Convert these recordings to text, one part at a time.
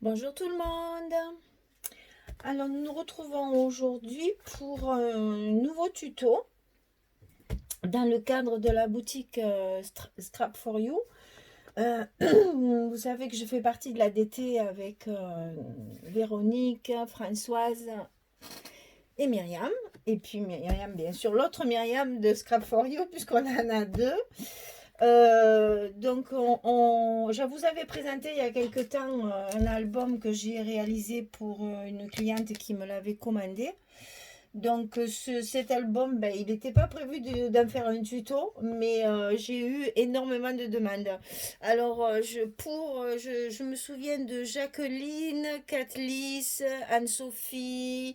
Bonjour tout le monde. Alors nous nous retrouvons aujourd'hui pour un nouveau tuto dans le cadre de la boutique Scrap for You. Vous savez que je fais partie de la DT avec Véronique, Françoise et Myriam. Et puis Myriam, bien sûr, l'autre Myriam de Scrap for You, puisqu'on en a deux. Donc, je vous avais présenté il y a quelque temps un album que j'ai réalisé pour une cliente qui me l'avait commandé. Donc cet album, ben, il n'était pas prévu d'en faire un tuto, mais j'ai eu énormément de demandes. Alors je me souviens de Jacqueline, Cathlis, Anne-Sophie,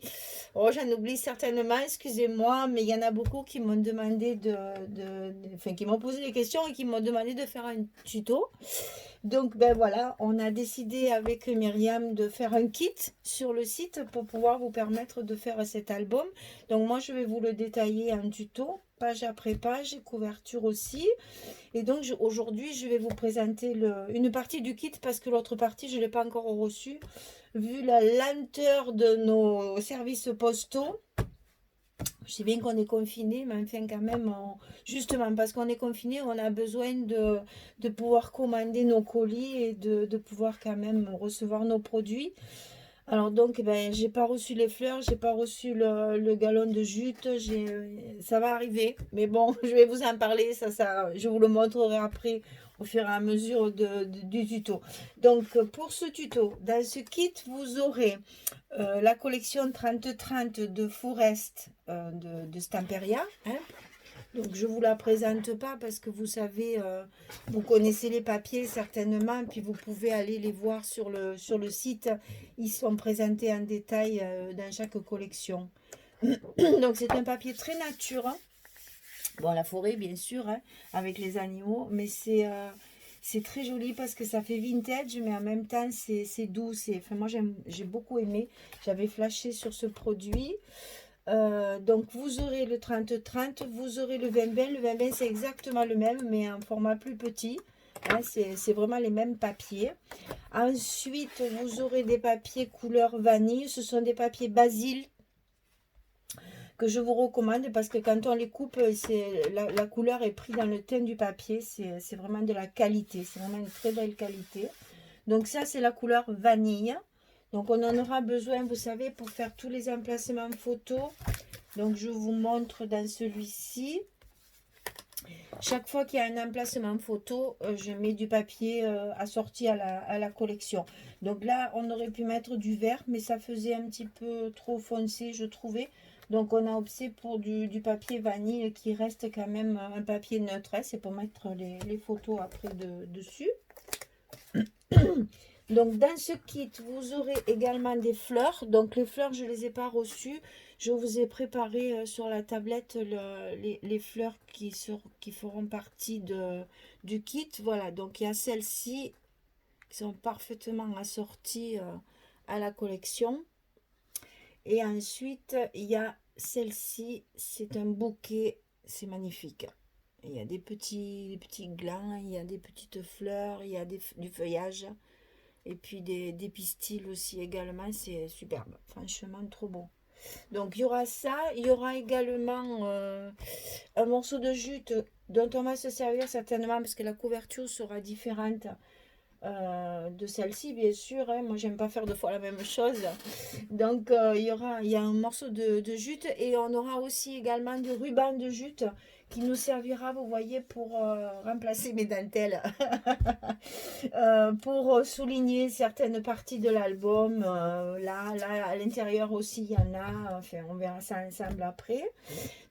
oh j'en oublie certainement, excusez-moi, mais il y en a beaucoup qui m'ont demandé enfin qui m'ont posé des questions et qui m'ont demandé de faire un tuto. Donc ben voilà, on a décidé avec Myriam de faire un kit sur le site pour pouvoir vous permettre de faire cet album. Donc moi je vais vous le détailler en tuto, page après page, couverture aussi. Et donc aujourd'hui je vais vous présenter une partie du kit parce que l'autre partie je ne l'ai pas encore reçue. Vu la lenteur de nos services postaux, je sais bien qu'on est confiné, mais enfin quand même, justement parce qu'on est confiné, on a besoin de pouvoir commander nos colis et de pouvoir quand même recevoir nos produits. Alors donc, ben, j'ai pas reçu les fleurs, j'ai pas reçu le gallon de jute, ça va arriver. Mais bon, je vais vous en parler, je vous le montrerai après au fur et à mesure du tuto. Donc pour ce tuto, dans ce kit, vous aurez la collection 30-30 de Forest de Stamperia. Hein. Donc je ne vous la présente pas parce que vous savez, vous connaissez les papiers certainement, puis vous pouvez aller les voir sur le site. Ils sont présentés en détail dans chaque collection. Donc c'est un papier très nature. Hein. Bon, la forêt bien sûr, hein, avec les animaux, mais c'est très joli parce que ça fait vintage, mais en même temps c'est doux. Enfin, moi j'ai beaucoup aimé. J'avais flashé sur ce produit. Donc vous aurez le 30-30, vous aurez le 20-20. Le 20-20 c'est exactement le même, mais en format plus petit. Hein, c'est vraiment les mêmes papiers. Ensuite, vous aurez des papiers couleur vanille. Ce sont des papiers basil que je vous recommande parce que quand on les coupe, la couleur est prise dans le teint du papier. C'est vraiment de la qualité. C'est vraiment une très belle qualité. Donc ça, c'est la couleur vanille. Donc on en aura besoin, vous savez, pour faire tous les emplacements photos. Donc je vous montre dans celui-ci. Chaque fois qu'il y a un emplacement photo, je mets du papier assorti à la collection. Donc là, on aurait pu mettre du vert, mais ça faisait un petit peu trop foncé, je trouvais. Donc on a opté pour du papier vanille qui reste quand même un papier neutre. Hein, c'est pour mettre les photos après dessus. Donc dans ce kit, vous aurez également des fleurs. Donc les fleurs, je ne les ai pas reçues. Je vous ai préparé sur la tablette les fleurs qui feront partie du kit. Voilà, donc il y a celles-ci qui sont parfaitement assorties à la collection. Et ensuite, il y a celle-ci, c'est un bouquet, c'est magnifique. Il y a des petits glands, il y a des petites fleurs, il y a du feuillage. Et puis des pistils aussi également, c'est superbe. Franchement, trop beau. Donc il y aura ça, il y aura également un morceau de jute dont on va se servir certainement parce que la couverture sera différente de celle-ci, bien sûr. Hein. Moi, j'aime pas faire deux fois la même chose. Donc il y a un morceau de jute et on aura aussi également du ruban de jute qui nous servira, vous voyez, pour remplacer mes dentelles. Pour souligner certaines parties de l'album. Là, à l'intérieur aussi, il y en a. Enfin, on verra ça ensemble après.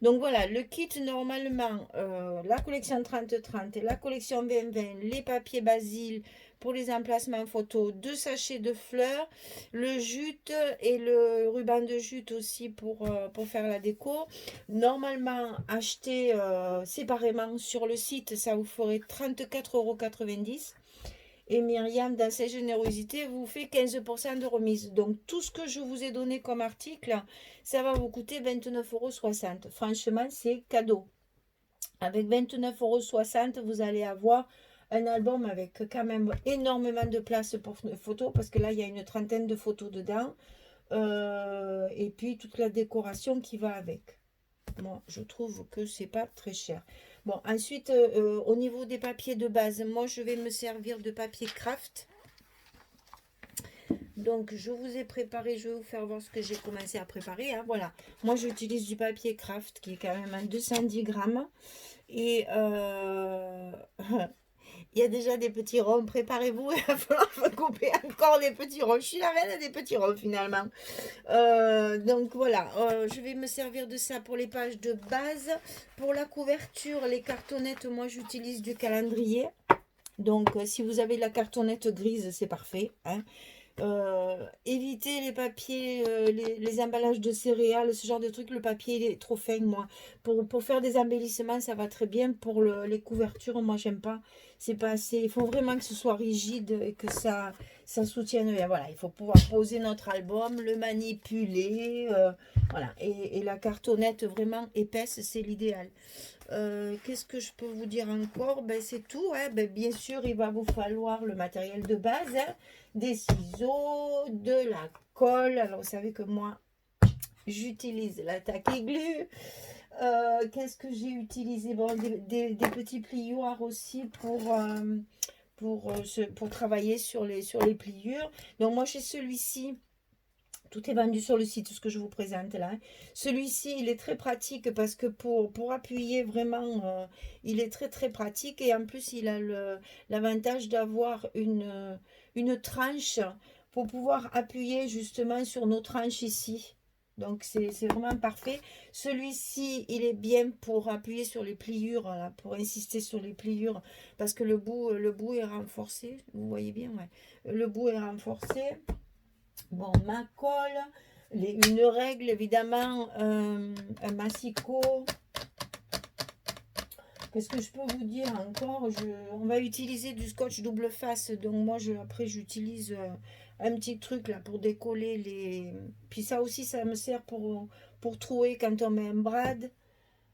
Donc voilà, le kit, normalement, la collection 30-30 et la collection 20-20, les papiers basil pour les emplacements photos, 2 sachets de fleurs, le jute et le ruban de jute aussi pour faire la déco. Normalement, acheté séparément sur le site, ça vous ferait 34,90 €. Et Myriam, dans sa générosité, vous fait 15% de remise. Donc, tout ce que je vous ai donné comme article, ça va vous coûter 29,60 €. Franchement, c'est cadeau. Avec 29,60 €, vous allez avoir un album avec quand même énormément de place pour photos, parce que là, il y a une trentaine de photos dedans. Et puis, toute la décoration qui va avec. Moi, je trouve que c'est pas très cher. Bon, ensuite, au niveau des papiers de base, moi, je vais me servir de papier craft. Donc, je vous ai préparé, je vais vous faire voir ce que j'ai commencé à préparer, hein. Voilà, moi, j'utilise du papier craft qui est quand même à 210 grammes. Et il y a déjà des petits ronds, préparez-vous, il va falloir couper encore des petits ronds. Je suis la reine des petits ronds finalement. Donc voilà, je vais me servir de ça pour les pages de base. Pour la couverture, les cartonnettes, moi j'utilise du calendrier. Donc si vous avez de la cartonnette grise, c'est parfait, hein. Évitez les papiers, les emballages de céréales, ce genre de trucs. Le papier il est trop fin, moi. Pour faire des embellissements, ça va très bien. Pour les couvertures, moi, j'aime pas. C'est pas assez. Il faut vraiment que ce soit rigide et que ça soutienne bien. Voilà, il faut pouvoir poser notre album, le manipuler. Voilà. Et la cartonnette vraiment épaisse, c'est l'idéal. Qu'est-ce que je peux vous dire encore? Ben, c'est tout, hein. Ben, bien sûr, il va vous falloir le matériel de base, hein. Des ciseaux, de la colle. Alors, vous savez que moi, j'utilise la tacky glue. Qu'est-ce que j'ai utilisé? Bon, des petits plioirs aussi pour travailler sur les pliures. Donc, moi, chez celui-ci, tout est vendu sur le site, ce que je vous présente là. Celui-ci, il est très pratique parce que pour appuyer vraiment, il est très très pratique. Et en plus, il a l'avantage d'avoir une tranche pour pouvoir appuyer justement sur nos tranches ici. Donc, c'est vraiment parfait. Celui-ci, il est bien pour appuyer sur les pliures, là, pour insister sur les pliures, parce que le bout est renforcé. Vous voyez bien, ouais. Le bout est renforcé. Bon, ma colle, une règle évidemment, un massicot. Qu'est-ce que je peux vous dire encore? On va utiliser du scotch double face. Donc moi, après, j'utilise un petit truc là pour décoller les... Puis ça aussi, ça me sert pour trouer quand on met un brad.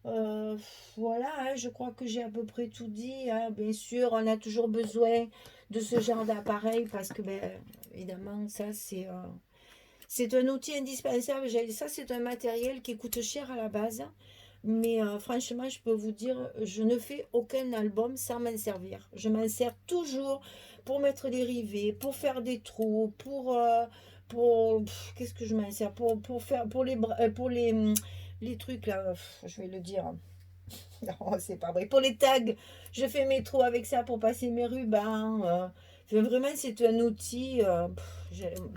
Voilà, hein, je crois que j'ai à peu près tout dit, hein. Bien sûr, on a toujours besoin de ce genre d'appareil parce que, ben, évidemment, ça, c'est un outil indispensable. Ça, c'est un matériel qui coûte cher à la base. Mais franchement, je peux vous dire, je ne fais aucun album sans m'en servir. Je m'en sers toujours pour mettre des rivets, pour faire des trous, qu'est-ce que je m'en sers? Pour faire, les trucs là, je vais le dire. Non, c'est pas vrai. Pour les tags, je fais mes trous avec ça pour passer mes rubans. Vraiment, c'est un outil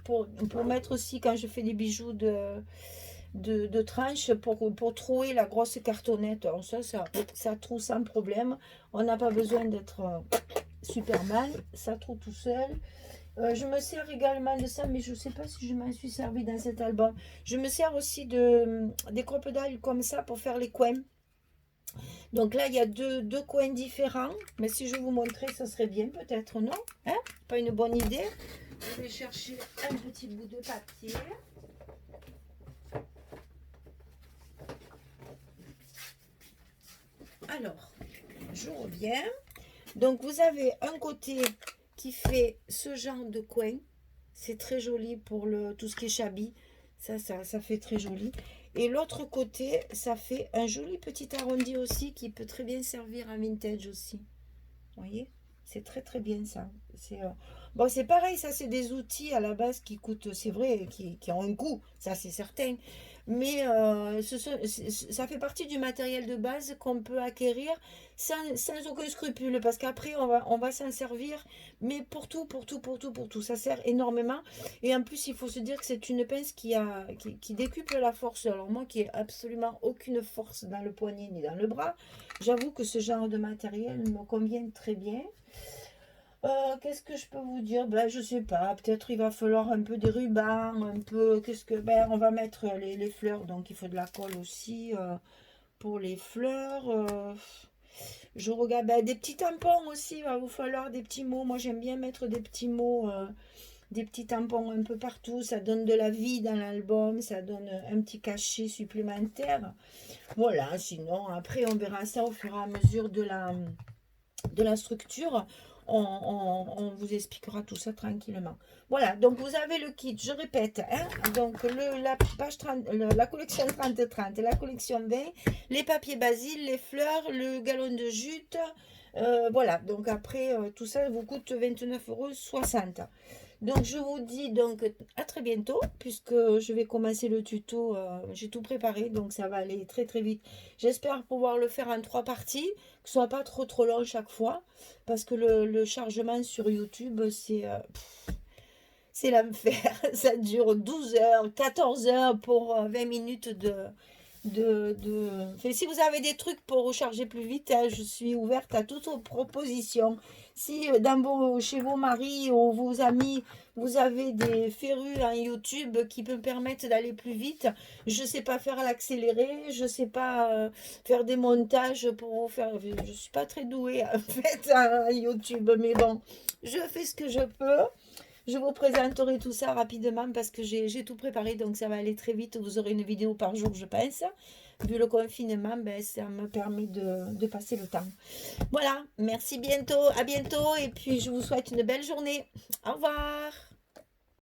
pour mettre aussi quand je fais des bijoux de tranche pour trouer la grosse cartonnette. Alors ça troue sans problème. On n'a pas besoin d'être Superman. Ça troue tout seul. Je me sers également de ça, mais je ne sais pas si je m'en suis servi dans cet album. Je me sers aussi des crocodiles comme ça pour faire les coins. Donc là, il y a deux coins différents. Mais si je vous montrais, ça serait bien peut-être, non? Hein? Pas une bonne idée. Je vais chercher un petit bout de papier. Alors, je reviens. Donc, vous avez un côté qui fait ce genre de coin. C'est très joli pour tout ce qui est chablis. Ça fait très joli. Et l'autre côté, ça fait un joli petit arrondi aussi qui peut très bien servir en vintage aussi. Vous voyez? C'est très très bien ça. Bon, c'est pareil, ça c'est des outils à la base qui coûtent, c'est vrai, qui ont un coût, ça c'est certain. Mais ça fait partie du matériel de base qu'on peut acquérir sans aucun scrupule. Parce qu'après, on va s'en servir, mais pour tout, pour tout, pour tout, pour tout. Ça sert énormément. Et en plus, il faut se dire que c'est une pince qui décuple la force. Alors moi qui n'ai absolument aucune force dans le poignet ni dans le bras, j'avoue que ce genre de matériel me convient très bien. Qu'est-ce que je peux vous dire? Ben, je sais pas, peut-être il va falloir un peu des rubans, un peu, ben, on va mettre les fleurs, donc il faut de la colle aussi pour les fleurs. Je regarde, ben, des petits tampons aussi, il va vous falloir des petits mots. Moi, j'aime bien mettre des petits mots, des petits tampons un peu partout. Ça donne de la vie dans l'album, ça donne un petit cachet supplémentaire. Voilà, sinon, après, on verra ça au fur et à mesure de la structure, on vous expliquera tout ça tranquillement. Voilà, donc vous avez le kit, je répète, hein, donc la page 30, la collection 30-30, la collection 20, les papiers basil, les fleurs, le gallon de jute, voilà, donc après tout ça vous coûte 29,60 €. Donc je vous dis donc à très bientôt, puisque je vais commencer le tuto, j'ai tout préparé, donc ça va aller très très vite. J'espère pouvoir le faire en 3 parties, que ce soit pas trop long chaque fois, parce que le chargement sur YouTube, c'est l'enfer. Ça dure 12 heures, 14 heures pour 20 minutes Enfin, si vous avez des trucs pour recharger plus vite, hein, je suis ouverte à toutes vos propositions. Si chez vos maris ou vos amis, vous avez des férus en YouTube qui me permettent d'aller plus vite, je ne sais pas faire l'accéléré, je ne sais pas faire des montages pour vous faire. Je ne suis pas très douée en fait en YouTube, mais bon, je fais ce que je peux. Je vous présenterai tout ça rapidement parce que j'ai tout préparé, donc ça va aller très vite. Vous aurez une vidéo par jour, je pense. Vu le confinement, ben, ça me permet de passer le temps. Voilà, merci bientôt, à bientôt, et puis je vous souhaite une belle journée. Au revoir.